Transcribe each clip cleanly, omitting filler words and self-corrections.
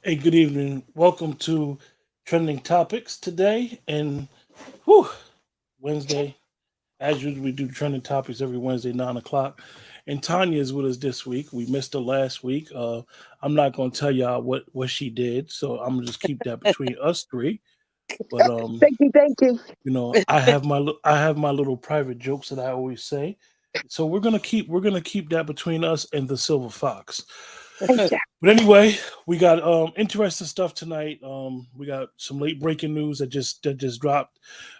Hey, good evening. Welcome to Trending Topics today and whew, Wednesday. As usual, we do trending topics every Wednesday, 9 o'clock. And Tanya is with us this week. We missed her last week. I'm not going to tell y'all what she did, so I'm gonna just keep that between us three. But Thank you, thank you. I have my little private jokes that I always say. So we're gonna keep that between us and the silver fox. Thank you. But anyway, we got interesting stuff tonight. We got some late breaking news that just dropped.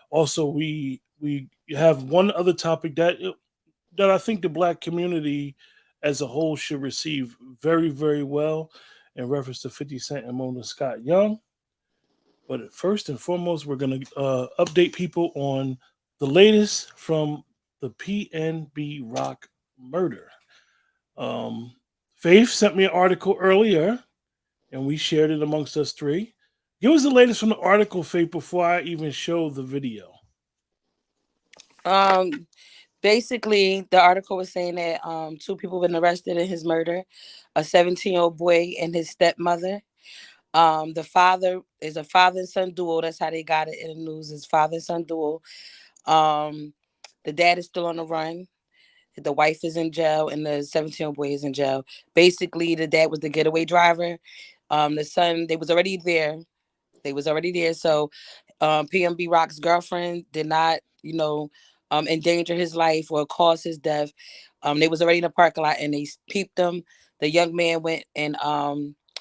Also, we have one other topic that I think the black community as a whole should receive very well in reference to 50 Cent and Mona Scott Young. But first and foremost, we're gonna update people on the latest from the PNB Rock murder. Um, Faith sent me an article earlier and we shared it amongst us three. Give us the latest from the article, Faith, before I even show the video. Um, Basically, the article was saying that two people been arrested in his murder, a 17-year-old boy and his stepmother. The father is a father and son duo. That's how they got it in the news. Is father and son duo. Um, the dad is still on the run. The wife is in jail, and the 17-year-old boy is in jail. Basically, the dad was the getaway driver. The son, they was already there. They was already there. So PMB Rock's girlfriend did not, endanger his life or cause his death. They was already in the parking lot and they peeped him. The young man went and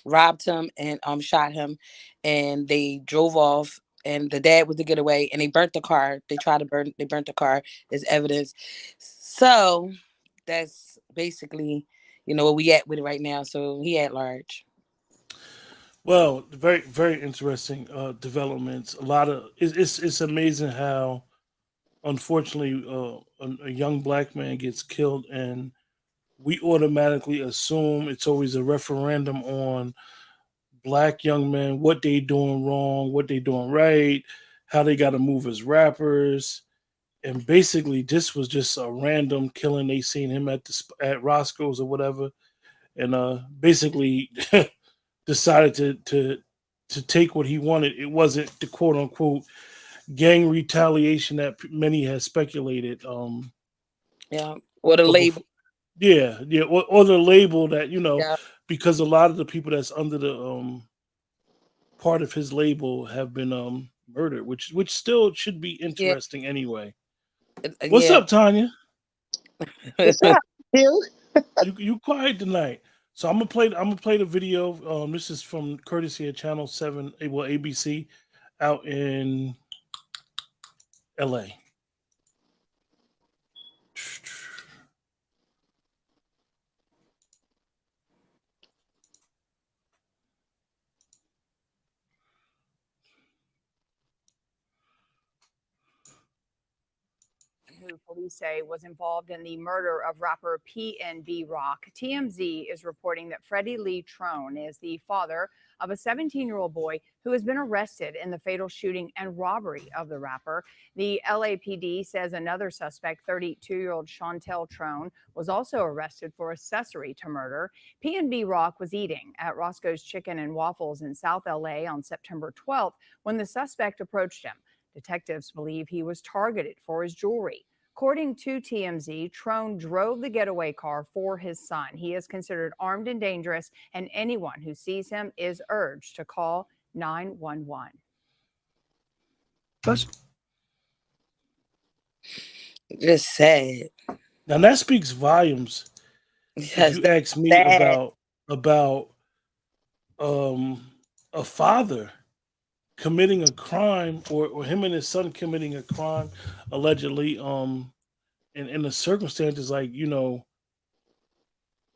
robbed him and shot him, and they drove off. And the dad was to get away, and they burnt the car. They burnt the car as evidence. So that's basically, where we at with it right now. So he at large. Well, very interesting developments. A lot of it's amazing how unfortunately a young black man gets killed and we automatically assume it's always a referendum on black young men, what they doing wrong, what they doing right, how they got to move as rappers, and basically this was just a random killing. They seen him at Roscoe's or whatever, and basically decided to take what he wanted. It wasn't the quote unquote gang retaliation that many had speculated. Yeah. Or the But label. before, yeah, or the label that Yeah. because a lot of the people that's under the part of his label have been murdered, which still should be Yeah. interesting anyway. What's Yeah. up, Tanya? What's up, you? You quiet tonight. So I'm gonna play the video. This is from courtesy of Channel 7, well ABC, out in LA. Who police say was involved in the murder of rapper PNB Rock. TMZ is reporting that Freddie Lee Trone is the father of a 17-year-old boy who has been arrested in the fatal shooting and robbery of the rapper. The LAPD says another suspect, 32-year-old Chantel Trone, was also arrested for accessory to murder. PNB Rock was eating at Roscoe's Chicken and Waffles in South LA on September 12th when the suspect approached him. Detectives believe he was targeted for his jewelry. According to TMZ, Trone drove the getaway car for his son. He is considered armed and dangerous, and anyone who sees him is urged to call 911. That's Just sad. Now that speaks volumes if Yes, you that's ask me sad. about um a father committing a crime or him and his son committing a crime allegedly in the circumstances like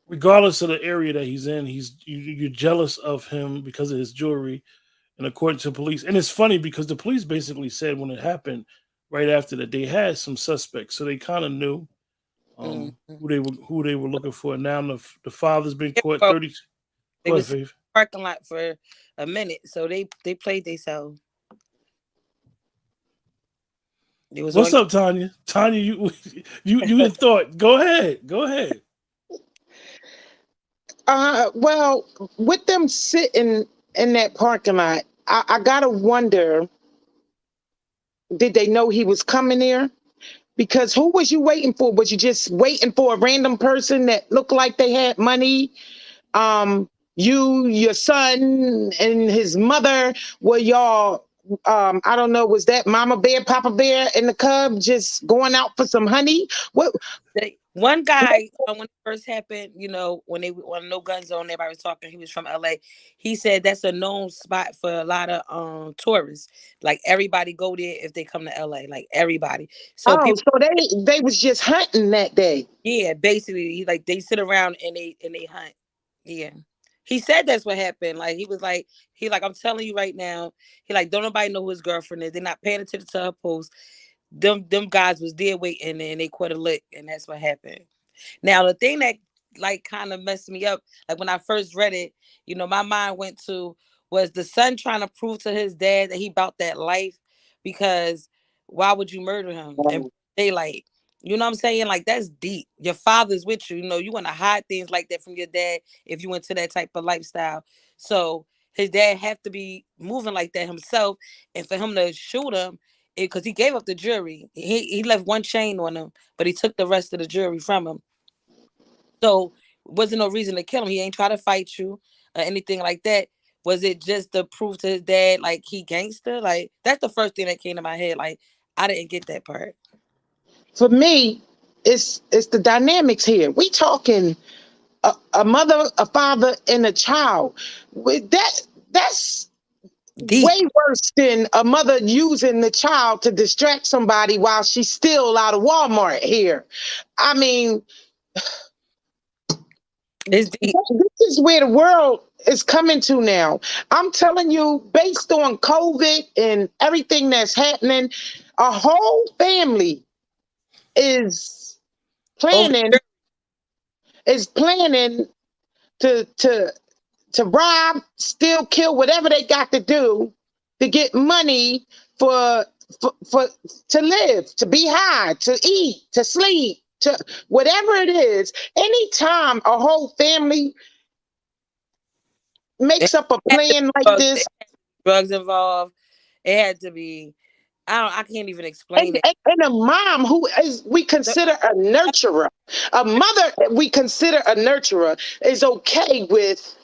regardless of the area that he's in you're jealous of him because of his jewelry and according to police and it's funny because the police basically said when it happened right after that they had some suspects so they kind of knew Mhm. who they were looking for. Now the father's been Yeah, caught well, 30. they Go ahead, was in Faith. the parking lot for a minute, so they played themselves. It was What's on. up, Tanya? Tanya, you you had thought. Go ahead. Go ahead. well, with them sitting in that parking lot, I gotta wonder, did they know he was coming there? Because who was you waiting for? Was you just waiting for a random person that looked like they had money? You, your son, and his mother, were y'all, I don't know, was that Mama Bear, Papa Bear, and the cub just going out for some honey? What? One guy, when it first happened, you know, when No Gun Zone, everybody was talking, he was from LA. He said that's a known spot for a lot of tourists. Like everybody go there if they come to LA, like everybody. So Oh, people, so they was just hunting that day. yeah, basically, like they sit around and they hunt. Yeah. He said that's what happened. Like he like, I'm telling you right now, he like, don't nobody know who his girlfriend is. They're not paying attention to her post. Them guys was there waiting and they quit a lick, and that's what happened. Now the thing that like kind of messed me up, like when I first read it, you know, my mind went to, was the son trying to prove to his dad that he about that life, because why would you murder him and daylight? You know what I'm saying? Like that's deep. Your father's with you. You know, you want to hide things like that from your dad if you went to that type of lifestyle. So his dad have to be moving like that himself, and for him to shoot him, because he gave up the jewelry. He left one chain on him, but he took the rest of the jewelry from him. So wasn't no reason to kill him. He ain't try to fight you or anything like that. Was it just to prove to his dad like he gangster? Like that's the first thing that came to my head. Like I didn't get that part. For me, it's the dynamics here. We talking a mother, a father, and a child. With that's Deep. way worse than a mother using the child to distract somebody while she's still out of Walmart here. I mean, It's deep. this is where the world is coming to now. I'm telling you, based on COVID and everything that's happening, a whole family is Over. planning planning to rob, steal, kill, whatever they got to do to get money for for to live, to be high, to eat, to sleep, to whatever it is. Anytime a whole family It makes up a had to plan like be this, drugs involved. It had to be. I can't even explain it. and a mom who is we consider a nurturer, a mother we consider a nurturer, is okay with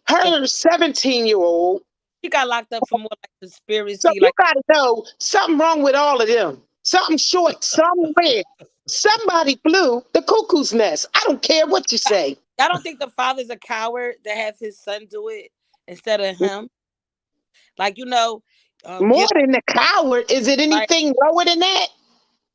her 17-year-old. She got locked up for more like So conspiracy. you Like gotta know something wrong with all of them. Something short, somewhere. Somebody flew the cuckoo's nest. I don't care what you say. I don't think the father's a coward to have his son do it instead of him. Like More get than a coward, is it like anything lower than that?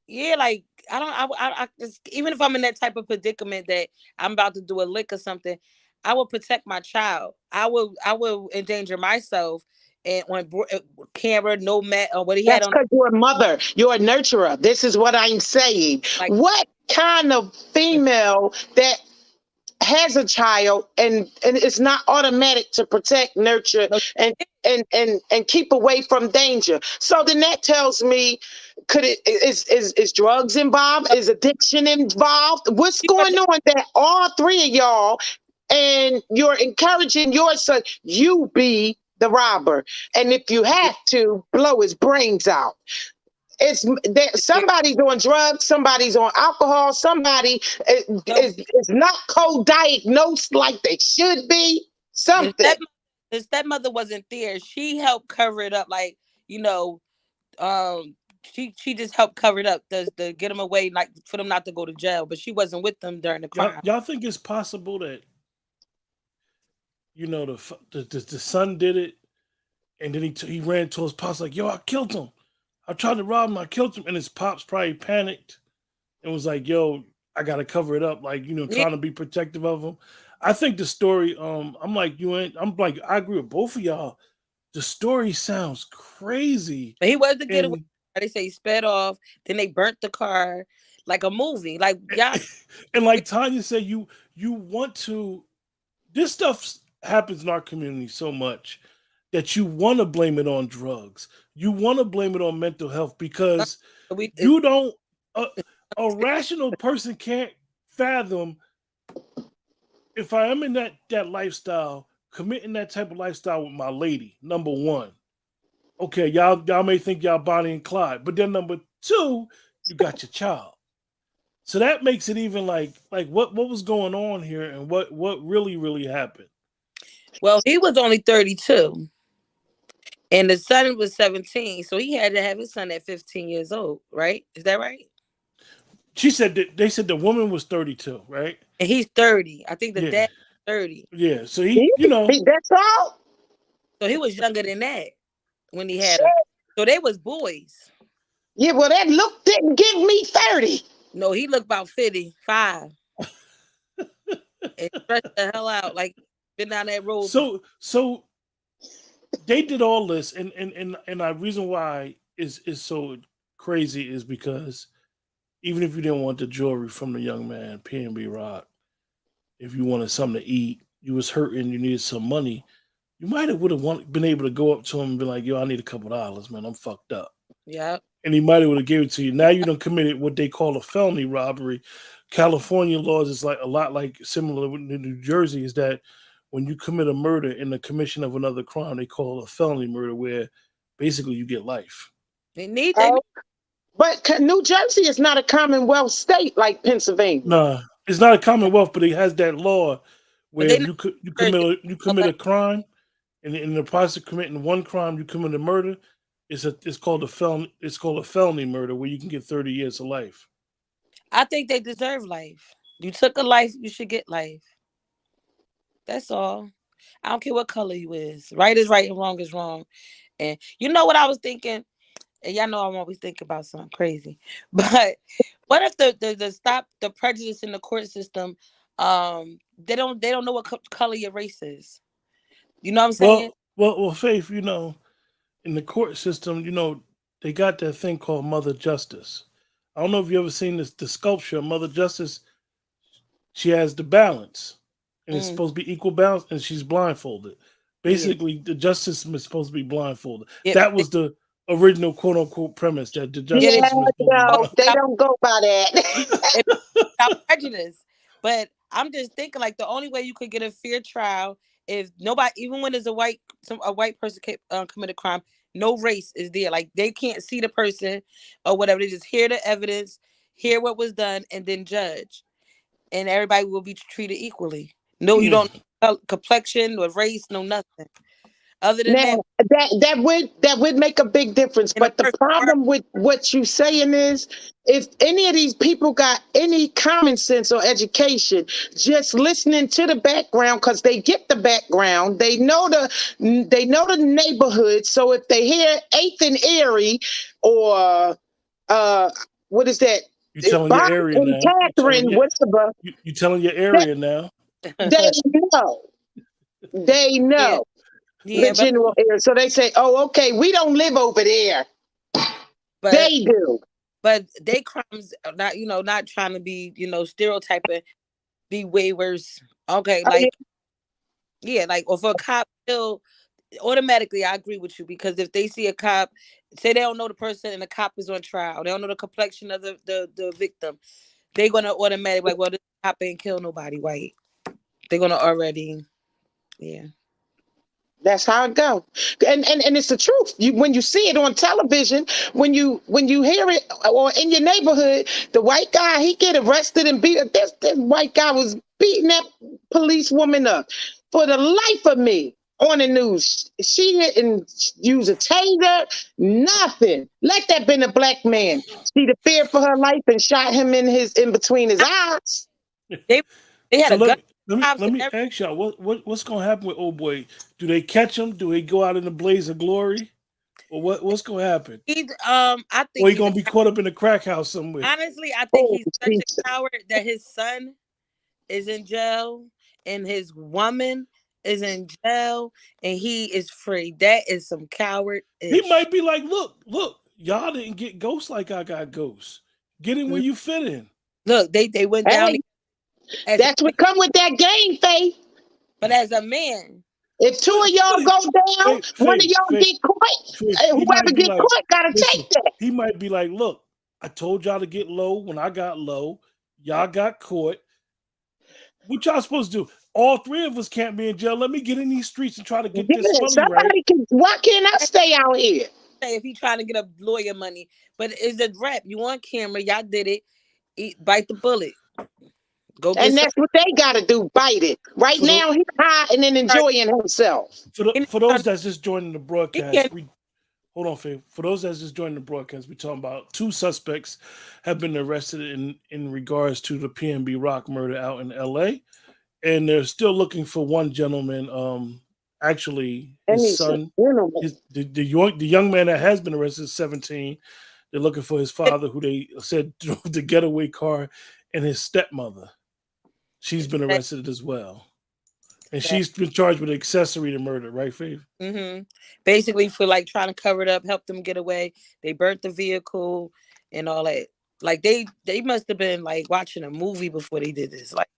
yeah, like I don't. I just, even if I'm in that type of predicament that I'm about to do a lick or something, I will protect my child. I will endanger myself. And on camera, no mat or what he had That's on, because you're a mother. You're a nurturer. This is what I'm saying. like What kind of female that has a child and it's not automatic to protect, nurture, no, and keep away from danger? So then that tells me, could it is drugs involved? Is addiction involved? What's she going wasn't. on that all three of y'all, and you're encouraging your son, you be the robber, and if you have to blow his brains out? It's that somebody's on drugs, somebody's on alcohol, somebody No, is not co-diagnosed like they should be. the Something stepmother wasn't there. She helped cover it up. Like you know, she just helped cover it up to get them away, like for them not to go to jail. But she wasn't with them during the Y'all, crime. y'all think it's possible that the son did it, and then he ran to his pops like, "Yo, I killed him. I tried to rob him. I killed him." And his pops probably panicked and was like, "Yo, I gotta cover it up," like Yeah, trying to be protective of him. I think the story. I'm like you ain't. I'm like I agree with both of y'all. The story sounds crazy, but he was to get away. and They say he sped off. Then they burnt the car like a movie. Like y'all, and like Tanya said, you want to. This stuff happens in our community so much that you want to blame it on drugs. You want to blame it on mental health because we you don't. A rational person can't fathom if I am in that lifestyle. committing that type of lifestyle with my lady. Number one, okay, y'all may think y'all Bonnie and Clyde, but then number two, you got your child. So that makes it even like what was going on here and what really happened. Well, he was only 32 and the son was 17. So he had to have his son at 15 years old, right? Is that right? She said that they said the woman was 32, right? And he's 30. I think the Yeah. dad was 30. Yeah. So he, you know, That's all. So he was younger than that when he had Shit. him. So they was boys. Yeah, well, that look didn't give me 30. No, he looked about 55. And stretched the hell out like been down that road. So they did all this, and the reason why is so crazy is because even if you didn't want the jewelry from the young man, PNB Rock, if you wanted something to eat, you was hurting, you needed some money, you might have would have been able to go up to him and be like, "Yo, I need a couple dollars, man. I'm fucked up." Yeah. And he might have would have gave it to you. Now you done committed what they call a felony robbery. California laws is like a lot like similar to New Jersey, is that when you commit a murder in the commission of another crime, they call it a felony murder, where basically you get life. They need Oh, but New Jersey is not a Commonwealth state like Pennsylvania. Nah, it's not a Commonwealth, but it has that law where they if you commit a crime, and in the process of committing one crime, you commit a murder. It's called a felony. It's called a felony murder, where you can get 30 years of life. I think they deserve life. You took a life, you should get life. That's all. I don't care what color you is. Right is right and wrong is wrong. And you know what I was thinking? And y'all know I'm always thinking about something crazy. But what if the stop the prejudice in the court system? They don't know what color your race is. You know what I'm saying? Well, Faith, you know, in the court system, you know, they got that thing called Mother Justice. I don't know if you ever seen the sculpture of Mother Justice. She has the balance, and it's supposed to be equal balance, and she's blindfolded. Basically, the justice is supposed to be blindfolded. Yeah. That was the original quote unquote premise, that the justice Yeah, was supposed to be no, they Stop don't go by that. prejudice. But I'm just thinking, like, the only way you could get a fair trial if nobody, even when there's a white person commit a crime, no race is there. Like, they can't see the person or whatever. They just hear the evidence, hear what was done, and then judge. And everybody will be treated equally. No, you don't know complexion or race, no nothing. Other than Now that would make a big difference. and a But the person problem with what you saying is, if any of these people got any common sense or education, just listening to the background, because they get the background, they know the neighborhood. So if they hear Eighth and Erie, or what is that? You telling your Bob area and now. Catherine, whatever, You telling your area now. they know. They know. yeah, The general area. So they say, "Oh, okay, we don't live over there." but They do. but they crimes are not, not trying to be, stereotyping, be way worse. Okay, Oh, like like, or for a cop still automatically, I agree with you, because if they see a cop, say they don't know the person and the cop is on trial, they don't know the complexion of the victim, they're gonna automatically like, well, this cop ain't kill nobody white. They're gonna already, yeah. that's how it go. And it's the truth. When you see it on television, when you hear it, or in your neighborhood, the white guy, he get arrested and beat. This white guy was beating that police woman up. For the life of me, on the news, she didn't use a taser, nothing. Let that been a black man. She the fear for her life and shot him in between his eyes. They had So a gun. let me ask y'all, what's gonna happen with old boy? Do they catch him? Do he go out in the blaze of glory? Or what's gonna happen? He's I Or think he gonna be caught up in a crack house somewhere? honestly, I think Oh, he's such Jesus. a coward that his son is in jail and his woman is in jail and he is free. That is some coward. He might be like, look, y'all didn't get ghosts like I got ghosts. Get in where you fit in. Look, they went down. Hey, that's what come with that game, Faith. But as a man, If two of y'all go down, one of y'all get caught. Whoever get caught gotta take that. He might be like, look, I told y'all to get low when I got low. Y'all got caught. What y'all supposed to do? all three of us can't be in jail. Let me get in these streets and try to get Yeah, this money right. somebody can. Why can't I stay out here? If he trying to get a lawyer money, but it's a rap. You on camera? Y'all did it. Bite the bullet. Go get And some. that's what they got to do. Bite it. Right For the now, he's hiding and enjoying himself. for those that's just joining the He broadcast, can't. hold on, Faith. For those that's just joining the broadcast, we're talking about 2 suspects have been arrested in regards to the PNB Rock murder out in LA. And they're still looking for one gentleman. Actually, And his he's a son, gentleman. the young man that has been arrested is 17. They're looking for his father, who they said drove the getaway car, and his stepmother. She's been arrested as well, and she's been charged with accessory to murder. Right, Faith? Mm-hmm. Basically, for like trying to cover it up, help them get away. They burnt the vehicle and all that. Like they must have been like watching a movie before they did this. Like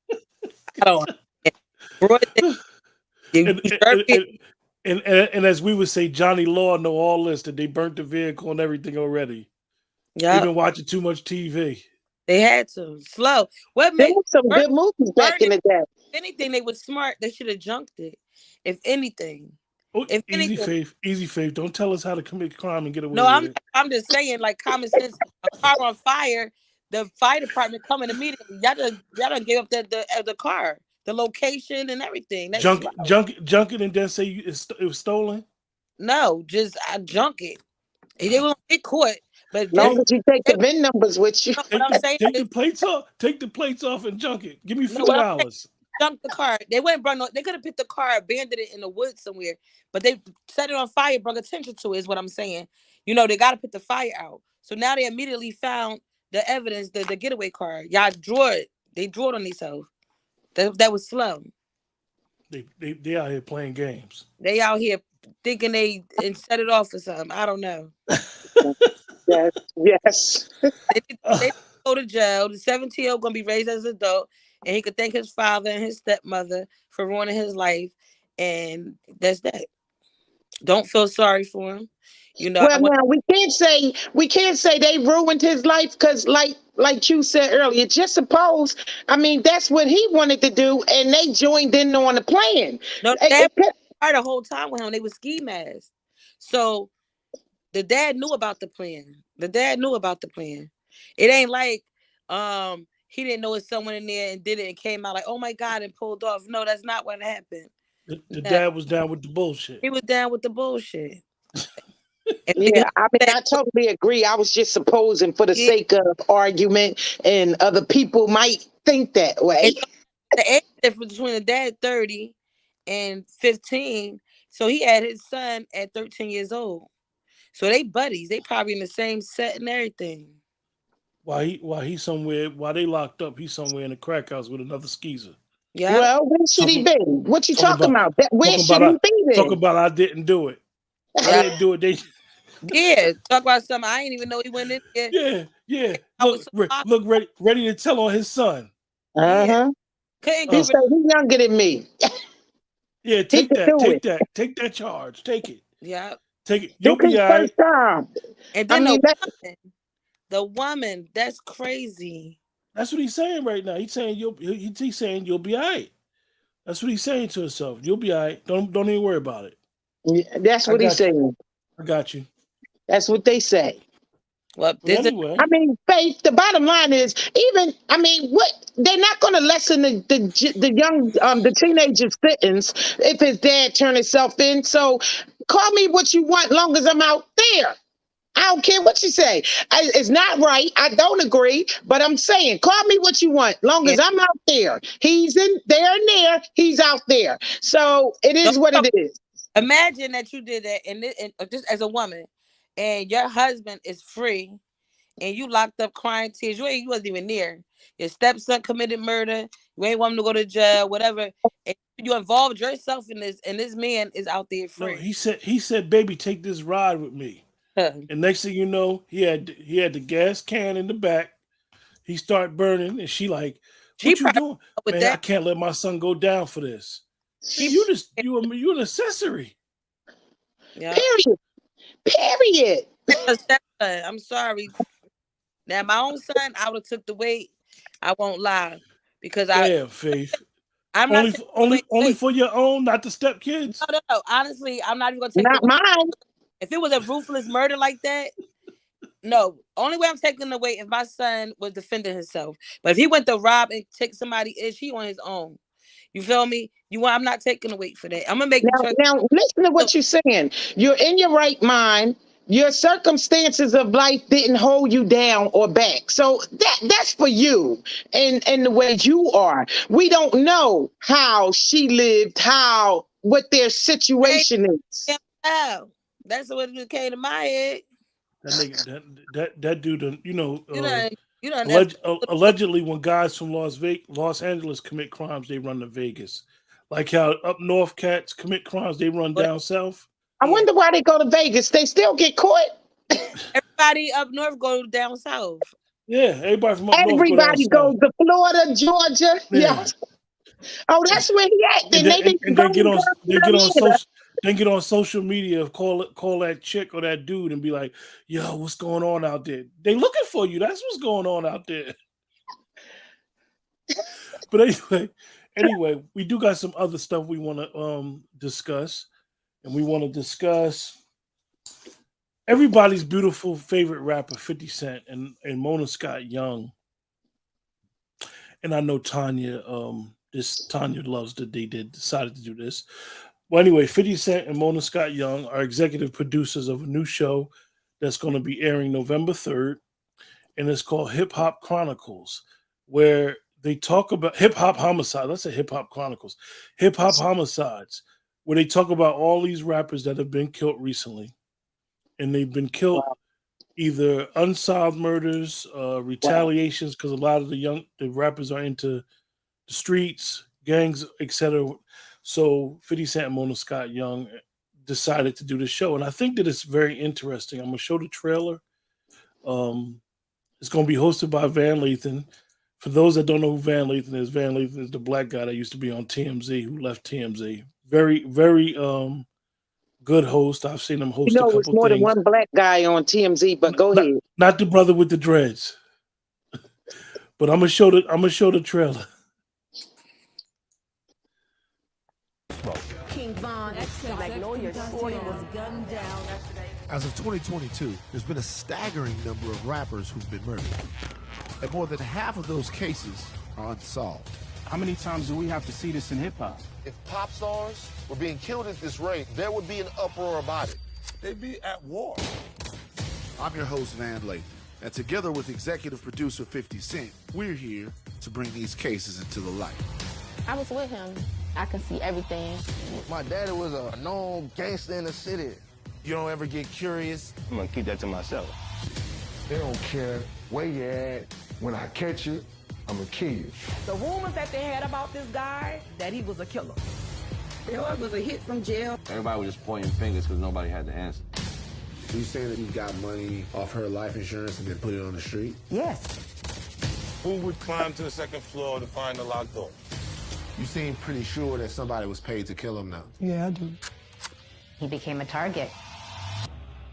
I don't. Broad day, you and, deserve and, it. and as we would say, Johnny Law know all this, that they burnt the vehicle and everything already. They've Yeah, been watching too much TV. they had to slow. What There made were some burn, good movies burn back in it? the day. If anything, they were smart. They should have junked it. If anything, Oh, if easy, anything. Faith. Easy, Faith. Don't tell us how to commit crime and get away No, with it. I'm just saying, like common sense. A car on fire, the fire department coming immediately. Y'all done gave up the car, the location, and everything. That's slow. Junk it, and then say it was stolen. No, just I junk it. They won't get caught, but Long just Take as you take they, the VIN numbers with you. no, what I'm saying take the is plates off. Take the plates off and junk it. Give me no. What I'm saying, $50. junk the car. They wouldn't bring no. They could have picked the car, abandoned it in the woods somewhere, but they set it on fire, brought attention to it. Is what I'm saying. You know, they got to put the fire out. So now they immediately found the evidence, the getaway car. Y'all drew it. They drew it on themselves. That was slow. They out here playing games. They out here thinking they and set it off or something. I don't know. Yes, yes. They go to jail. The 17-year-old gonna be raised as an adult, and he could thank his father and his stepmother for ruining his life. And that's that. Don't feel sorry for him. You know, I Well, want now we can't say they ruined his life because, like you said earlier, just suppose. I mean, that's what he wanted to do, and they joined in on the plan. no It- dad it- was the whole time with him. They were ski masks. So the dad knew about the plan. The dad knew about the plan. It ain't like he didn't know it's someone in there and did it and came out like, oh my God, and pulled off. No, that's not what happened. The No, dad was down with the bullshit. he was down with the bullshit. And yeah, I mean, I totally agree. I was just supposing for the yeah, sake of argument, and other people might think that way. and the age difference between the dad 30 and 15. So he had his son at 13 years old. So they buddies. They probably in the same set and everything. While he's somewhere, while they locked up, he's somewhere in a crack house with another skeezer. Yeah. Well, where should he Talking be? What you talking talking about about? Where talking should about he be talking then? about I didn't do it. I Yeah. didn't do it. They Yeah. Talk about something. I didn't even know he went in there. yeah. I was so Look ready to tell on his son. Uh yeah. huh. Couldn't He get Uh, rid said he's younger than me. yeah, He could do it. take that charge. Take it. Yeah. Take it. You'll This be his all right. first time. And I then mean, the woman, that's crazy. That's what he's saying right now. He's saying he's saying you'll be all right. That's what he's saying to himself. You'll be all right. Don't even worry about it. that's I what he's got you. saying. I got you. That's what they say. Well, But this is anyway, I mean, Faith, the bottom line is even, I mean, what they're not going to lessen the young, the teenager's sentence if his dad turned himself in. So call me what you want long as I'm out there. I don't care what you say. It's not right. I don't agree, but I'm saying, call me what you want. Long yeah. as I'm out there, he's in there and there. He's out there. So it is what it is. Imagine that you did that and just as a woman and your husband is free and you locked up crying tears. You wasn't even near. Your stepson committed murder. You ain't want him to go to jail, whatever. And you involved yourself in this, and this man is out there no, free. he said, baby, take this ride with me. And next thing you know, he had the gas can in the back. He started burning, and she like, She "What you probably doing, with man? I that. can't let my son go down for this. She You an accessory." yeah. Period. Period. Her stepson, I'm sorry. Now my own son, I would have took the weight. I won't lie because Damn, Faith. I'm not taking away. Only Wait, for your own, not the stepkids. no. Honestly, I'm not even gonna take Not away. mine. If it was a ruthless murder like that, no. Only way I'm taking away if my son was defending himself. But if he went to rob and take somebody, is he on his own? You feel me? I'm not taking away for that. I'm gonna make Now, sure. now listen to what you're saying. You're in your right mind. Your circumstances of life didn't hold you down or back. So that's for you and the way you are. We don't know how she lived, what their situation is. Oh, that's what it came to my head. That nigga, that dude, You done, you done. Ever, allegedly, when guys from Los Angeles commit crimes, they run to Vegas. Like how up north cats commit crimes, they run down south. I wonder why they go to Vegas. They still get caught. Everybody up north go down south. Yeah, everybody from up north go down Everybody south. goes to Florida, Georgia. Yeah. Oh, that's where he at. Then they get on social media, call that chick or that dude and be like, "Yo, what's going on out there? They looking for you. That's what's going on out there." But anyway, we do got some other stuff we want to discuss, and we want to discuss everybody's beautiful favorite rapper, 50 Cent, and Mona Scott Young. And I know Tanya loves that they decided to do this. Well, anyway, 50 Cent and Mona Scott Young are executive producers of a new show that's going to be airing November 3rd, and it's called Hip Hop Chronicles, where they talk about Hip Hop Homicides. Let's say Hip Hop Chronicles. Hip Hop Homicides, where they talk about all these rappers that have been killed recently, and they've been killed either unsolved murders, retaliations, because a lot of the rappers are into the streets, gangs, etc. So 50 Cent and Mona Scott Young decided to do the show, and I think that it's very interesting. I'm gonna show the trailer. It's gonna be hosted by Van Lathan. For those that don't know who Van Lathan is the black guy that used to be on TMZ, who left TMZ. Very, very good host. I've seen him host a couple it's more things. than one black guy on TMZ, but go ahead. Not the brother with the dreads. But I'm gonna show the trailer. As of 2022, there's been a staggering number of rappers who've been murdered. And more than half of those cases are unsolved. How many times do we have to see this in hip-hop? If pop stars were being killed at this rate, there would be an uproar about it. They'd be at war. I'm your host, Van Lathan, and together with executive producer 50 Cent, we're here to bring these cases into the light. I was with him. I can see everything. My daddy was a known gangster in the city. You don't ever get curious? I'm gonna keep that to myself. They don't care where you're at. When I catch you, I'm gonna kill you. The rumors that they had about this guy, that he was a killer. It was a hit from jail. Everybody was just pointing fingers because nobody had the answer. You saying that you got money off her life insurance and then put it on the street? Yes. Who would climb to the second floor to find the locked door? You seem pretty sure that somebody was paid to kill him now. Yeah, I do. He became a target.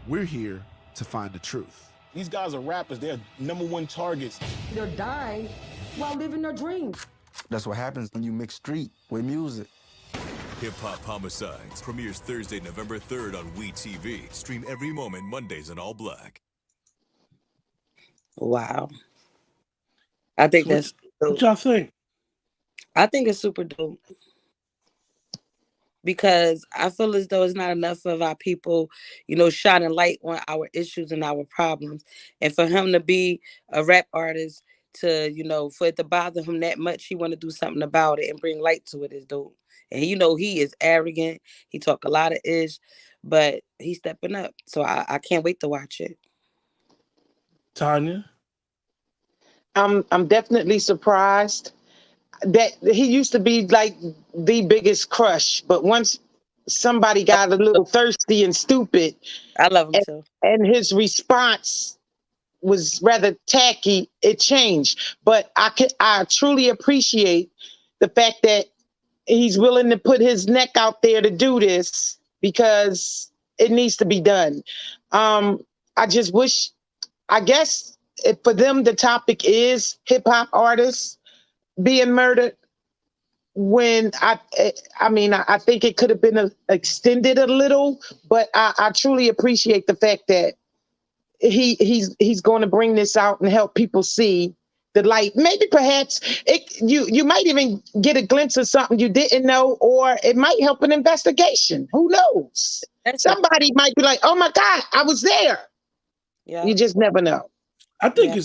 We're here to find the truth. These guys are rappers. They're #1 targets. They're dying while living their dreams. That's what happens when you mix street with music. Hip Hop Homicides premieres Thursday, November 3rd on WeTV. Stream every moment Mondays in all black. Wow. I think that's dope. What y'all think? I think it's super dope. Because I feel as though it's not enough of our people, shining light on our issues and our problems. And for him to be a rap artist, for it to bother him that much, he want to do something about it and bring light to it is dope. And he is arrogant. He talk a lot of ish, but he's stepping up. So I can't wait to watch it. Tanya? I'm definitely surprised that he used to be like the biggest crush, but once somebody got a little thirsty and stupid, I love him too. And his response was rather tacky, it changed. But I truly appreciate the fact that he's willing to put his neck out there to do this because it needs to be done. I just wish, I guess, for them, the topic is hip hop artists being murdered. when I mean, I think it could have been extended a little, but I truly appreciate the fact that he's going to bring this out and help people see the light. Maybe perhaps you might even get a glimpse of something you didn't know, or it might help an investigation. Who knows? Somebody might be like, "Oh my God, I was there." Yeah. You just never know. I think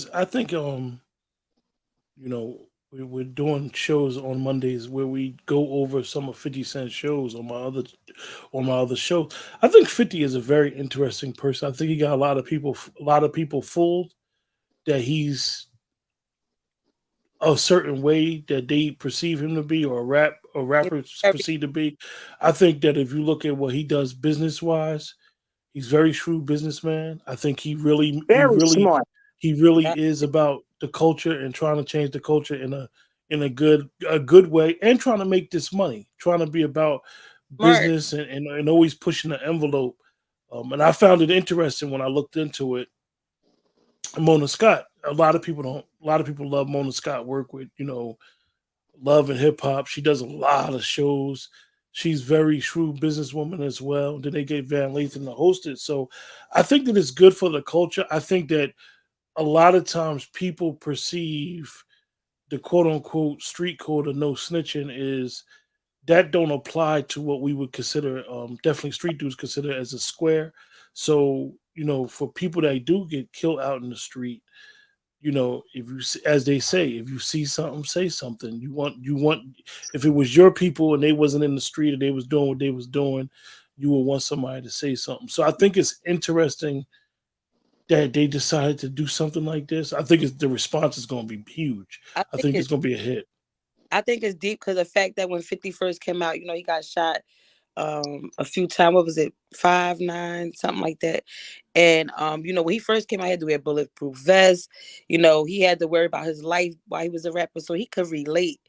you know, we're doing shows on Mondays where we go over some of 50 Cent shows on my other show. I think 50 is a very interesting person. I think he got a lot of people fooled that he's a certain way that they perceive him to be, or rappers perceive to be. I think that if you look at what he does business wise, he's very shrewd businessman. I think Very smart. he really is about the culture and trying to change the culture in a good way, and trying to make this money, trying to be about Smart. business and always pushing the envelope. And I found it interesting when I looked into it. Mona Scott. A lot of people don't. A lot of people love Mona Scott work with. Love and hip hop. She does a lot of shows. She's very shrewd businesswoman as well. Then they gave Van Lathan to host it. So I think that it's good for the culture. I think that a lot of times people perceive the quote unquote street code of no snitching is that don't apply to what we would consider definitely street dudes consider as a square. So, for people that do get killed out in the street, if as they say, if you see something, say something. You want if it was your people and they wasn't in the street and they was doing what they was doing, you would want somebody to say something. So I think it's interesting that they decided to do something like this. I think the response is going to be huge. I think it's going to be a hit. I think it's deep because the fact that when 50 first came out, he got shot a few times. What was it? 5'9", something like that. And when he first came out, he had to wear bulletproof vest. He had to worry about his life while he was a rapper, so he could relate.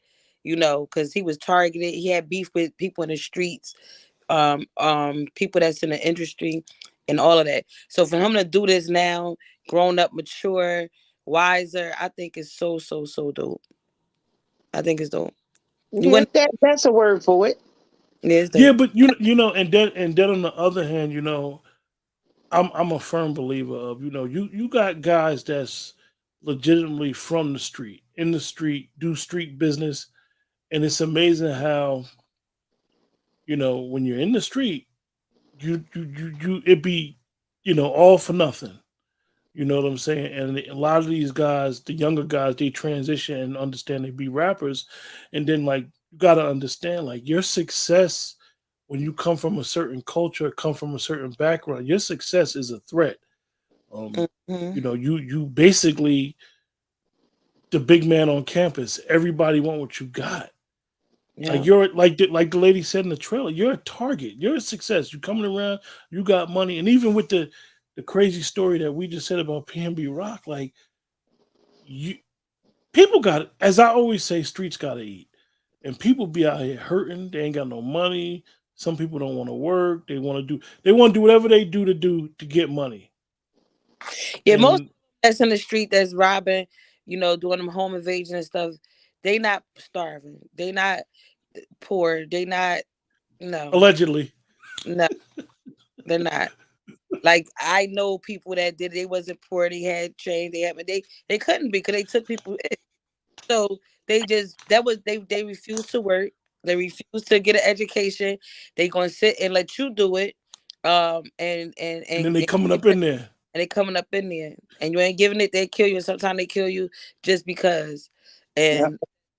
Because he was targeted. He had beef with people in the streets, people that's in the industry, and all of that. So for him to do this now, grown up, mature, wiser, I think it's so dope. I think it's dope. Yeah, that's a word for it. Yeah, but and then on the other hand, I'm a firm believer of you got guys that's legitimately from the street, in the street, do street business, and it's amazing how when you're in the street, it be all for nothing. You know what I'm saying? And a lot of these guys, the younger guys, they transition and understand they be rappers, and then like you got to understand like your success when you come from a certain culture, come from a certain background, your success is a threat. You basically the big man on campus. Everybody want what you got. Yeah. Like you're like the lady said in the trailer, you're a target. You're a success. You coming around, you got money, and even with the crazy story that we just said about PNB Rock, like people got, as I always say, streets got to eat, and people be out here hurting. They ain't got no money. Some people don't want to work. They want to do whatever they do to get money. Yeah, most that's in the street that's robbing, doing them home invasion and stuff. They not starving. They not poor. They not allegedly. No, they're not. Like I know people that did. They wasn't poor. They had change. They couldn't be because they took people in. So they just they refused to work. They refused to get an education. They gonna sit and let you do it. And then they coming up in there. And they coming up in there, and you ain't giving it. They kill you, and sometimes they kill you just because. And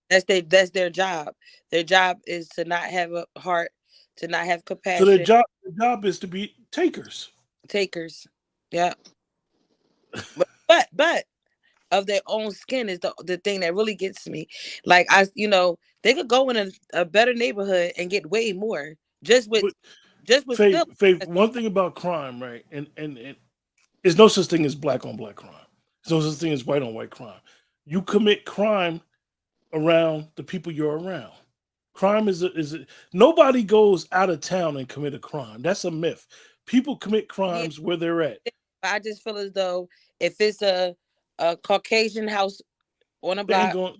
that's their job. Their job is to not have a heart, to not have compassion. So their job is to be takers. Takers, yeah. but of their own skin is the thing that really gets me. Like they could go in a better neighborhood and get way more just with Faith, one thing about crime, right? And there's no such thing as black on black crime. There's no such thing as white on white crime. You commit crime around the people you're around. Crime is nobody goes out of town and commit a crime. That's a myth. People commit crimes where they're at. I just feel as though if it's a Caucasian house on a block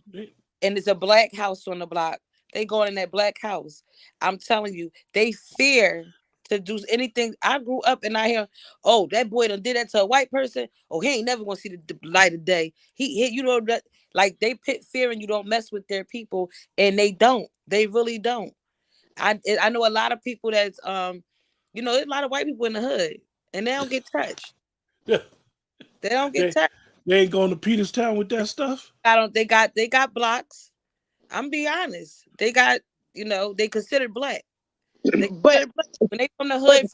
and it's a black house on the block, they going in that black house. I'm telling you, they fear to do anything. I grew up and I hear, oh, that boy done did that to a white person. Oh, he ain't never gonna see the light of day. You know that, like they put fear and you don't mess with their people, and they don't. They really don't. I know a lot of people that's there's a lot of white people in the hood, and they don't get touched. Yeah. They don't get touched. They ain't going to Peterstown with that stuff. They got blocks. I'm be honest. They got, they considered black. But when they from the hood,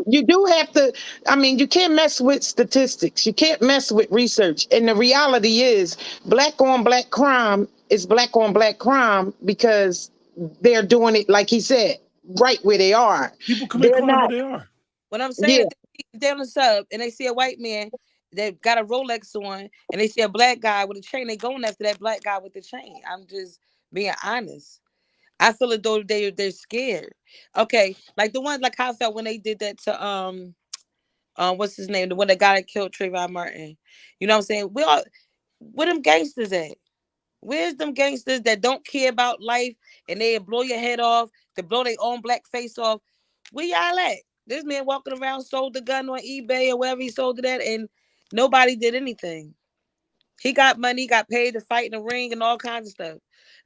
you do have to. I mean, you can't mess with statistics. You can't mess with research. And the reality is, black on black crime is black on black crime because they're doing it, like he said, right where they are. People commit crime where they are. What I'm saying is they're on the sub and they see a white man that got a Rolex on, and they see a black guy with a chain. They going after that black guy with the chain. I'm just being honest. I feel as though they're scared. Okay, like the ones like how I felt when they did that to what's his name, the one that got killed, Trayvon Martin. You know what I'm saying? Where them gangsters at? Where's them gangsters that don't care about life and they blow your head off, to blow their own black face off? Where y'all at? This man walking around sold the gun on eBay or wherever he sold it at, and nobody did anything. He got money, got paid to fight in the ring and all kinds of stuff.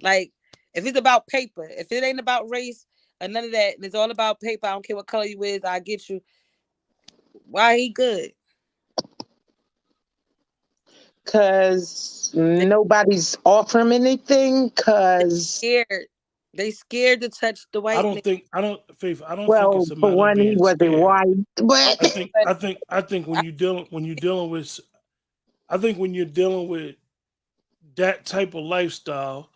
Like, if it's about paper, if it ain't about race or none of that, and it's all about paper, I don't care what color you is, I get you. Why he good? Because nobody's offering anything. Because they scared to touch the white. I don't think well, it's a for matter one, of being he wasn't scared. white. But I think when you're dealing with, I think when you're dealing with that type of lifestyle,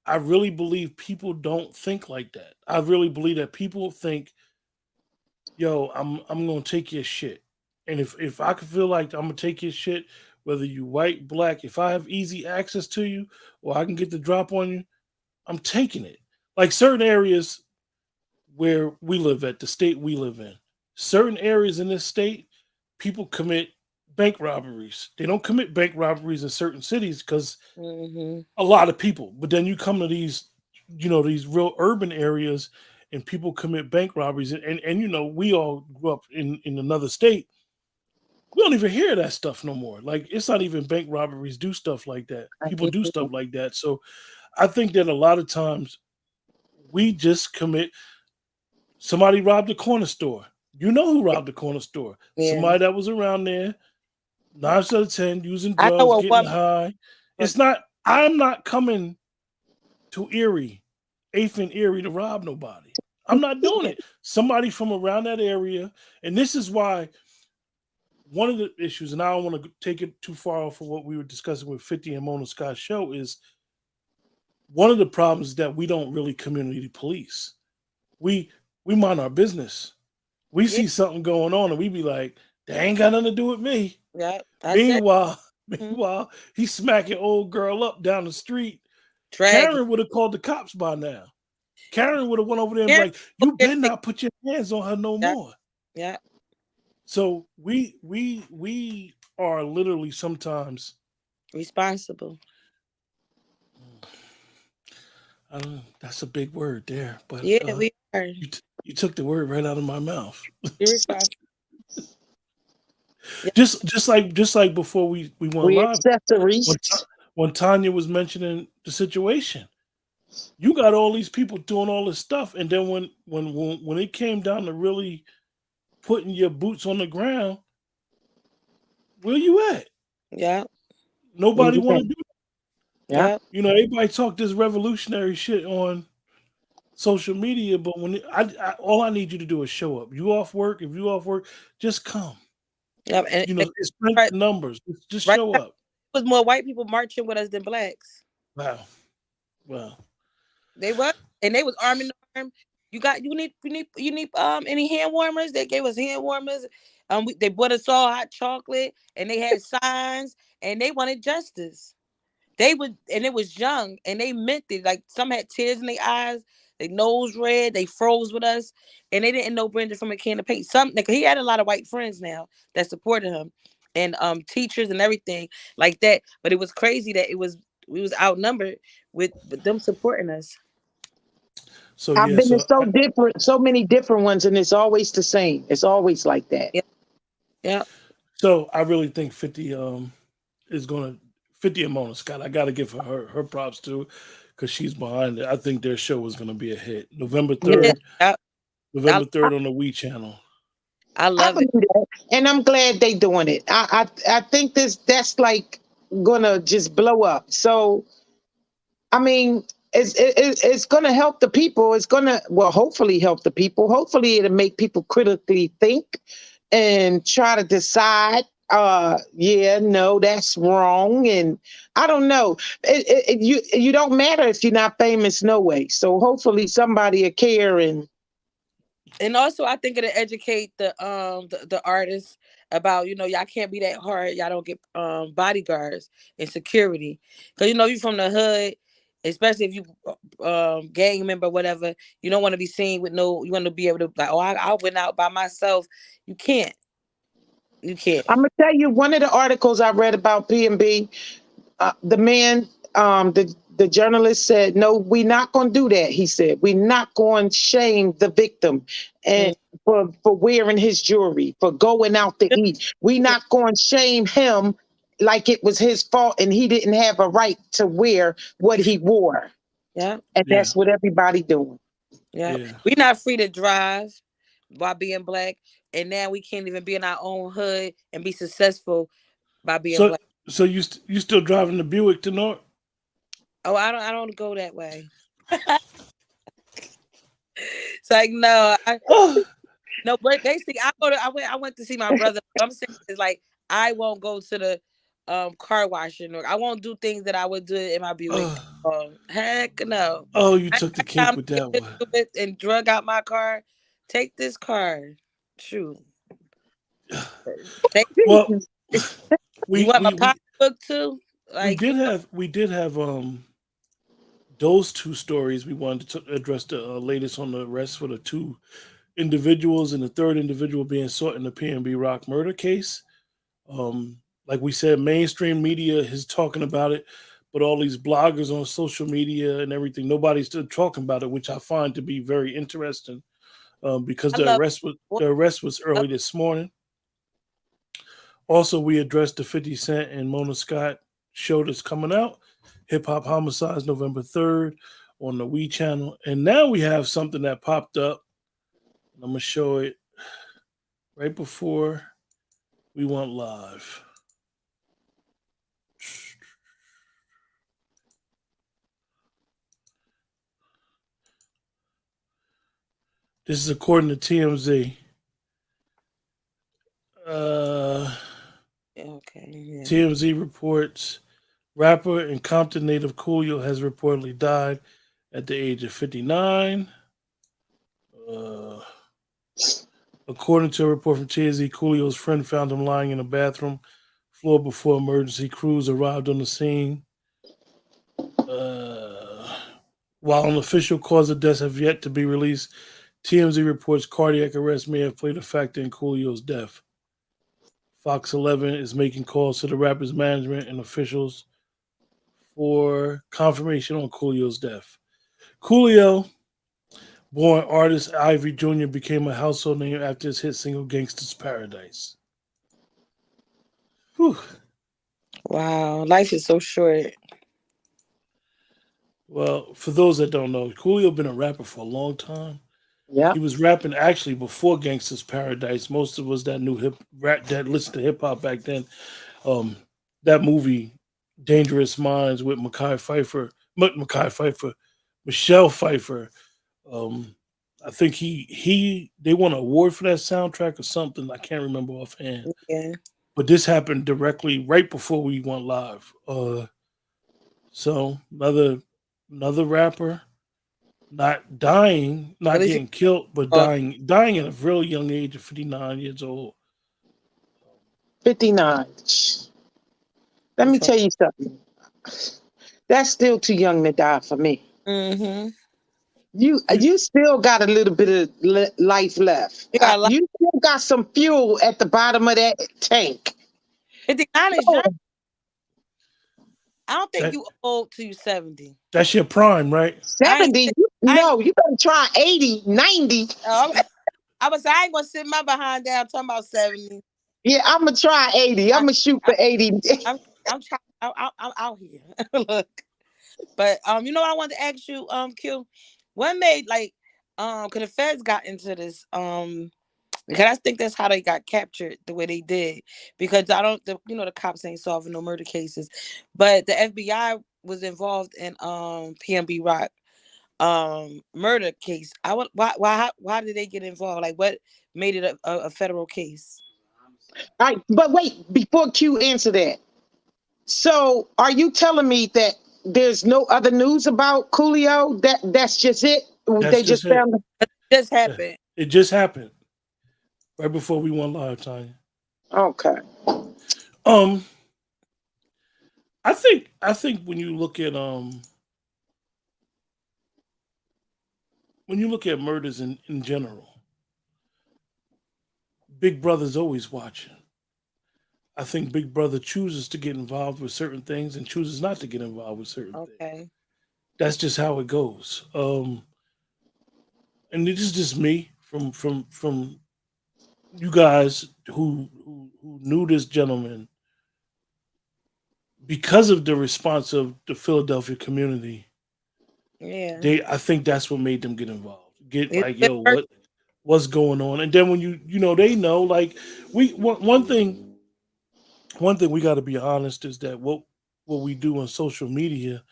I really believe people don't think like that. I really believe that people think, yo, I'm gonna take your shit. And if I can feel like I'm gonna take your shit, whether you white, black, if I have easy access to you or I can get the drop on you, I'm taking it. Like certain areas where we live at, the state we live in, certain areas in this state, people commit bank robberies. They don't commit bank robberies in certain cities because a lot of people. But then you come to these, these real urban areas and people commit bank robberies. And we all grew up in another state. We don't even hear that stuff no more. Like, it's not even bank robberies do stuff like that. People do stuff like that. So I think that a lot of times we just commit. Somebody robbed the corner store. You know who robbed the corner store? Yeah. Somebody that was around there, 9 out of 10, using drugs, getting high. It's not. I'm not coming to 8th and Erie to rob nobody. I'm not doing it. Somebody from around that area, and this is why one of the issues, and I don't want to take it too far off of what we were discussing with 50 and Mona Scott's show, is one of the problems that we don't really community police. We mind our business. We see something going on and we be like, they ain't got nothing to do with me. Yeah. Meanwhile, he's smacking old girl up down the street. Karen would have called the cops by now. Karen would have went over there and be like, you better not put your hands on her no more. Yeah. So we are literally sometimes responsible. I don't know. That's a big word there, but yeah, we are. You took the word right out of my mouth. You're responsible. Just like before we went live. Accessories. When Tanya was mentioning the situation, you got all these people doing all this stuff, and then when it came down to really putting your boots on the ground, where you at? Yeah. Nobody want to do it. Yeah. Everybody talk this revolutionary shit on social media, but when all I need you to do is show up. You off work? If you off work, just come. Yeah, it's strength numbers. Just show up. There was more white people marching with us than blacks. Wow. They were, and they was arm in arm. You need any hand warmers? They gave us hand warmers. They bought us all hot chocolate, and they had signs, and they wanted justice. They would, and it was young, and they meant it. Like, some had tears in their eyes, their nose red, they froze with us, and they didn't know Brendan from a can of paint. He had a lot of white friends now that supported him, and teachers and everything like that. But it was crazy that it was we was outnumbered with them supporting us. So I've yeah, been in so so many different ones, and it's always the same. It's always like that. Yeah. Yeah. so I really think 50 is gonna 50 and Mona Scott. I gotta give her props too, because she's behind it. I think their show is gonna be a hit. November Yeah. 3rd. I, November 3rd on the We channel. I I love it. believe that, and I'm glad they doing it. I think that's like gonna just blow up. So I mean, it's going to help the people. It's going to, well, hopefully help the people. Hopefully it'll make people critically think and try to decide, yeah, no, that's wrong. And I don't know. You don't matter if you're not famous, no way. So hopefully somebody will care. And also I think it'll educate the artists about, y'all can't be that hard. Y'all don't get bodyguards and security. Cause you from the hood, especially if you gang member, whatever, you don't want to be seen with you want to be able to like, oh, I went out by myself. You can't. You can't. I'm gonna tell you one of the articles I read about PNB. The man, the journalist said, "No, we're not going to do that." He said, "We're not going to shame the victim and for wearing his jewelry, for going out to eat. We're not going to shame him like it was his fault and he didn't have a right to wear what he wore." Yeah. And Yeah. that's what everybody doing. Yeah. Yeah. We're not free to drive by being black. And now we can't even be in our own hood and be successful by being So black. so you still driving the Buick to North? Oh, I don't go that way. It's like no, no. But basically, I went to see my brother. What I'm saying is like I won't go to the car washing, or I won't do things that I would do in my Buick. Heck no. Oh, you I took the got time cake with to that get one. into it and drug out my car. Take this car. Shoot. Take. Well, You we want my we we pocketbook too? Like we did have those two stories. We wanted to address the latest on the arrest for the two individuals and the third individual being sought in the PNB Rock murder case. Like we said, mainstream media is talking about it, but all these bloggers on social media and everything, nobody's still talking about it, which I find to be very interesting. Because I love. the arrest was early this morning. Also, we addressed the 50 Cent and Mona Scott show that's coming out, Hip Hop Homicides, November 3rd on the We channel. And now we have something that popped up. I'm going to show it right before we went live. This is according to TMZ. Okay. Yeah. TMZ reports rapper and Compton native Coolio has reportedly died at the age of 59. According to a report from TMZ, Coolio's friend found him lying in a bathroom floor before emergency crews arrived on the scene. While an official cause of death have yet to be released, TMZ reports cardiac arrest may have played a factor in Coolio's death. Fox 11 is making calls to the rapper's management and officials for confirmation on Coolio's death. Coolio, born artist Ivy Jr., became a household name after his hit single Gangsta's Paradise. Whew. Wow, life is so short. Well, for those that don't know, Coolio been a rapper for a long time. Yeah. He was rapping actually before Gangsta's Paradise. Most of us that knew that listened to hip hop back then, that movie Dangerous Minds with Michelle Pfeiffer. I think they won an award for that soundtrack or something. I can't remember offhand. Yeah. But this happened directly right before we went live. So another rapper, not dying, not getting killed, but dying at a real young age of 59 years old. 59. Let me tell you something. That's still too young to die for me. Mm-hmm. You still got a little bit of life left. You still got some fuel at the bottom of that tank. 59 is young. I don't think That you old till you 70. that's your prime, right? 70? No, you better try 80, 90. I ain't gonna sit my behind down talking about 70. Yeah, I'm gonna try 80. I'm gonna shoot for 80. I'm trying. I'm out here. Look, but you know what I wanted to ask you, Q, what made cause the feds got into this, because I think that's how they got captured the way they did. Because the cops ain't solving no murder cases, but the FBI was involved in PNB Rock murder case. Why did they get involved? Like, what made it a federal case? All right, but wait, before Q answer that. So are you telling me that there's no other news about Coolio? That's just it? That's They just just it. found It just happened. It just happened right before we went live, Tanya. Okay. I think when you look at murders in general, Big Brother's always watching. I think Big Brother chooses to get involved with certain things and chooses not to get involved with certain things. Okay. That's just how it goes. And this is just me from you guys who knew this gentleman because of the response of the Philadelphia community. Yeah. I think that's what made them get involved. Get like, yo, what's going on? And then when they know, like, one thing we got to be honest is that what we do on social media,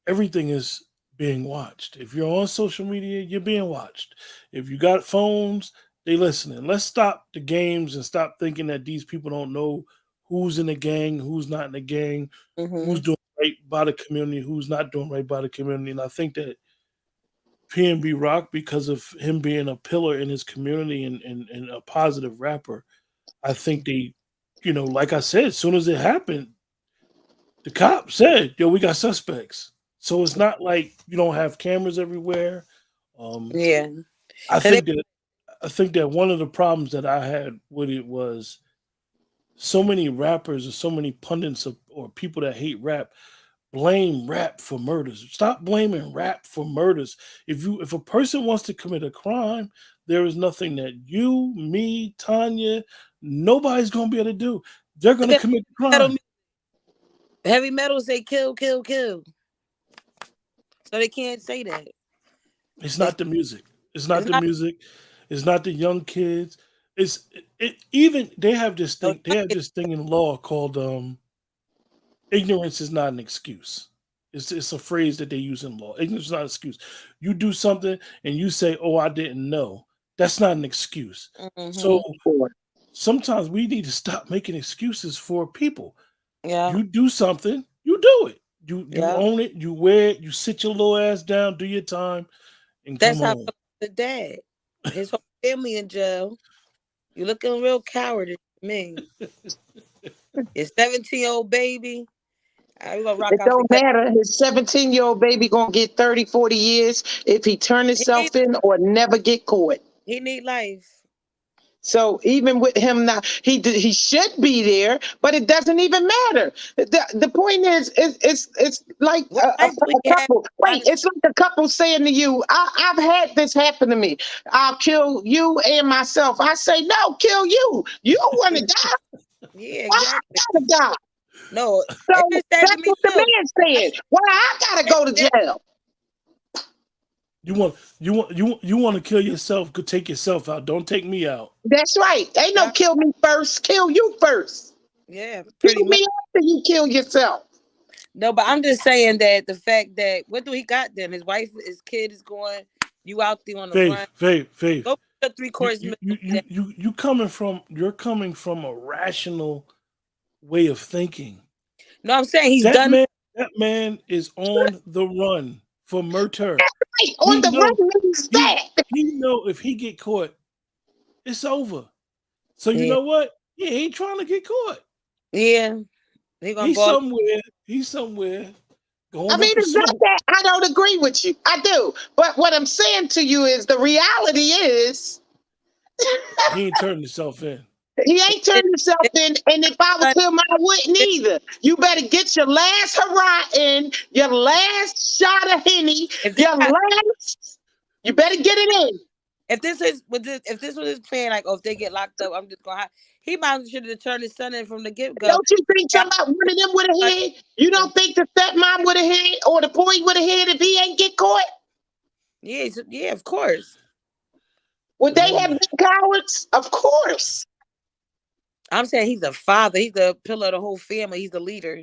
everything is being watched. If you're on social media, you're being watched. If you got phones, they listening. Let's stop the games and stop thinking that these people don't know who's in the gang, who's not in the gang, who's doing right by the community, who's not doing right by the community. And I think that PNB Rock, because of him being a pillar in his community and a positive rapper, I think they, like I said, as soon as it happened, the cop said, yo, we got suspects. So it's not like you don't have cameras everywhere. Yeah. I think that one of the problems that I had with it was so many rappers or so many pundits or people that hate rap blame rap for murders. Stop blaming rap for murders. If a person wants to commit a crime, there is nothing that you, me, Tanya, nobody's gonna be able to do. They're gonna commit the crime. Heavy metal say kill, kill, kill. So they can't say that. It's not the music. It's not the music. It's not the young kids. Even they have this thing. They have this thing in law called ignorance is not an excuse. It's a phrase that they use in law. Ignorance is not an excuse. You do something and you say, "Oh, I didn't know." That's not an excuse. So sometimes we need to stop making excuses for people. Yeah. You do something, you do it. You own it, you wear it, you sit your little ass down, do your time, and that's come how home. The dad. His whole family in jail. You looking real cowardice to me. Your 17-year-old baby. It don't matter. His 17-year-old baby gonna get 30, 40 years if he turn himself in or never get caught. He need life. So even with him now, he should be there, but it doesn't even matter. The point is, it's like a couple. Wait, it's like a couple saying to you, "I've had this happen to me. I'll kill you and myself." I say, "No, kill you. You don't want to die. Yeah, exactly. Why I gotta die?" No, so that's what the man said. Why I gotta go to jail? You want to kill yourself? Go take yourself out. Don't take me out. That's right. Ain't no kill me first. Kill you first. Yeah, pretty much. Me after you kill yourself. No, but I'm just saying that the fact that what do he got then? His wife, his kid is going. You out there on the run. Faith. Go to 3/4 You're coming from a rational way of thinking. No, I'm saying he's done. That man is on the run for murder. Right. On the run means that. He know if he get caught, it's over. So you know what? He ain't trying to get caught. Yeah. He's somewhere. I mean, it's not that I don't agree with you. I do. But what I'm saying to you is the reality is he ain't turned himself in. He ain't turned himself in, and if I was him, I wouldn't either. You better get your last hurrah in, your last shot of Henny, your last. You better get it in. If this was his plan, like, oh, if they get locked up, I'm just gonna have. He might should have turned his son in from the get go. Don't you think somebody, one of them would have hid? You don't think the stepmom would have hid or the boy would have hid if he ain't get caught? Yeah, of course. Would they have been cowards? Of course. I'm saying he's the father. He's the pillar of the whole family. He's the leader.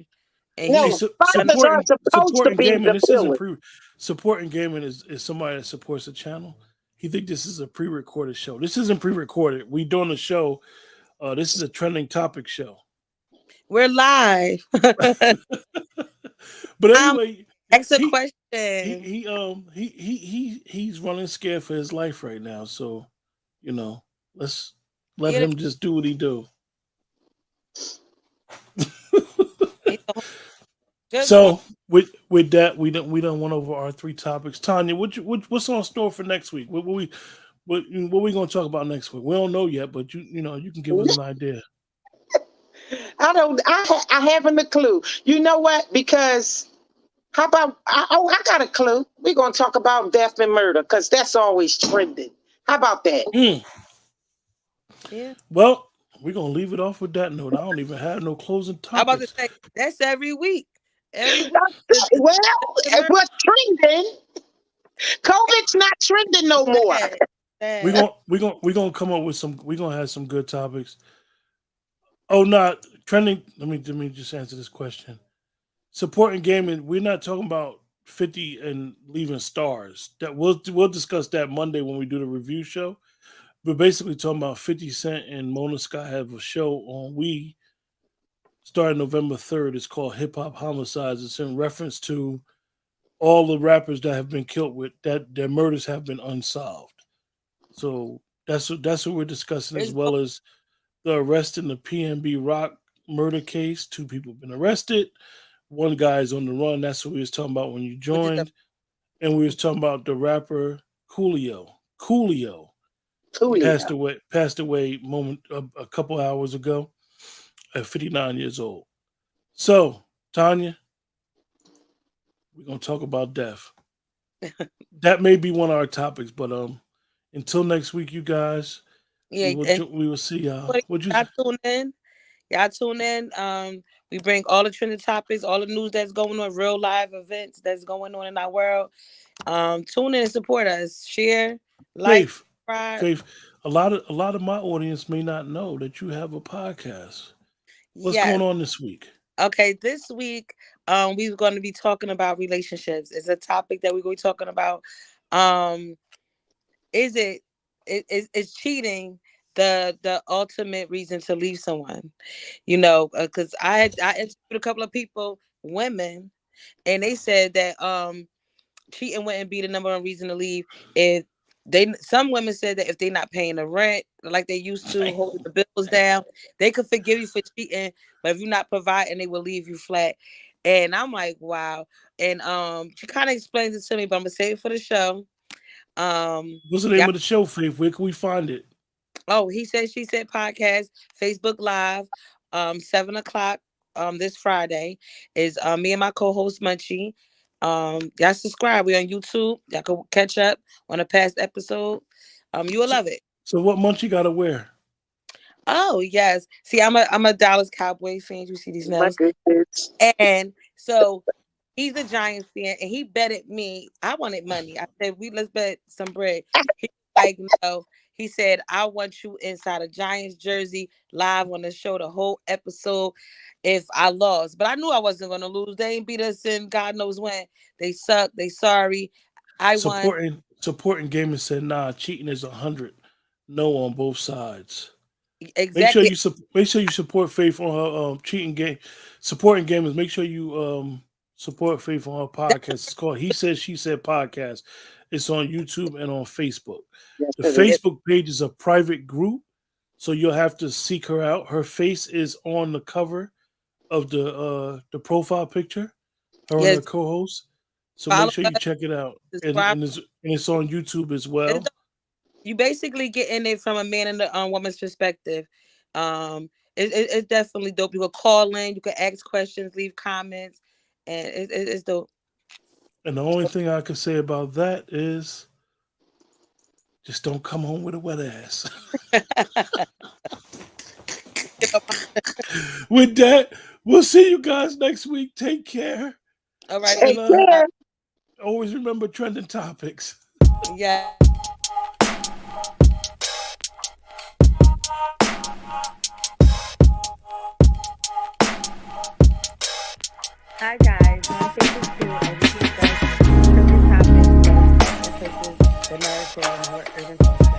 And No, he's fathers are supposed to be gaming. the This isn't pillar. supporting gaming is somebody that supports the channel. He think this is a pre-recorded show. This isn't pre-recorded. We doing a show. This is a trending topic show. We're live. But anyway, ask a question. He's running scared for his life right now. So, let's let him just do what he do. So with that, we don't went over our 3 topics. Tanya, what's on store for next week? What we gonna talk about next week? We don't know yet, but you can give us an idea. I haven't a clue. You know what? Because how about I got a clue. We're gonna talk about death and murder because that's always trending. How about that? Yeah. Well, we're gonna leave it off with that note. I don't even have no closing topics. I'm about to say that's every week. Well, what's trending? COVID's not trending no more. We're gonna come up with some. We're gonna have some good topics. Oh, not trending. Let me just answer this question. Supporting gaming. We're not talking about 50 and leaving stars. That we'll discuss that Monday when we do the review show. We're basically talking about 50 Cent and Mona Scott have a show on Wii starting November 3rd. It's called Hip Hop Homicides. It's in reference to all the rappers that have been killed with that their murders have been unsolved. So that's what we're discussing, as well as the arrest in the PNB Rock murder case. 2 people have been arrested. 1 guy is on the run. That's what we was talking about when you joined. And we was talking about the rapper Coolio. Coolio. Passed away a couple hours ago at 59 years old. So, Tanya, we're gonna talk about death. That may be one of our topics, but until next week, you guys. Yeah, we will see y'all. Y'all tune in. Y'all tune in. We bring all the trending topics, all the news that's going on, real live events that's going on in our world. Tune in and support us. Share, like, subscribe. Faith, a lot of my audience may not know that you have a podcast. What's going on this week? Okay, this week we're going to be talking about relationships. It's a topic that we're going to be talking about. Is cheating the ultimate reason to leave someone? Because I interviewed a couple of people, women, and they said that cheating wouldn't be the number 1 reason to leave. Some women said that if they're not paying the rent like they used to, holding the bills down, they could forgive you for cheating, but if you're not providing, they will leave you flat. And I'm like, wow. And she kind of explains it to me, but I'm gonna say it for the show. What's the name of the show, Faith? Where can we find it? Oh, He Said, She Said podcast, Facebook Live, 7:00 this Friday is me and my co-host Munchie. Y'all subscribe. We're on YouTube. Y'all can catch up on a past episode. You will love it. So what Munchie gotta wear? Oh yes. See, I'm a Dallas Cowboy fan. You see these nails? And so he's a Giants fan, and he betted me. I wanted money. I said, let's bet some bread. He's like, no. He said, I want you inside a Giants jersey, live on the show, the whole episode, if I lost. But I knew I wasn't going to lose. They ain't beat us in God knows when. They suck. They sorry. I won. Supporting gamers said, nah, cheating is 100. No on both sides. Exactly. Make sure you support Faith on her cheating game. Supporting gamers, make sure you support Faith on her podcast. It's called He Said, She Said podcast. It's on YouTube and on Facebook. The Facebook page is a private group, so you'll have to seek her out. Her face is on the cover of the profile picture. Her and her co-host. So make sure you check it out. And it's on YouTube as well. You basically get in it from a man and a woman's perspective. It's definitely dope. You can call in, you can ask questions, leave comments, and it's dope. And the only thing I can say about that is just don't come home with a wet ass. With that, we'll see you guys next week. Take care. All right. Take And care. always remember trending topics. Yeah. Hi guys, my favorite too. I usually does trending topics, but this is the narrative and what urban culture.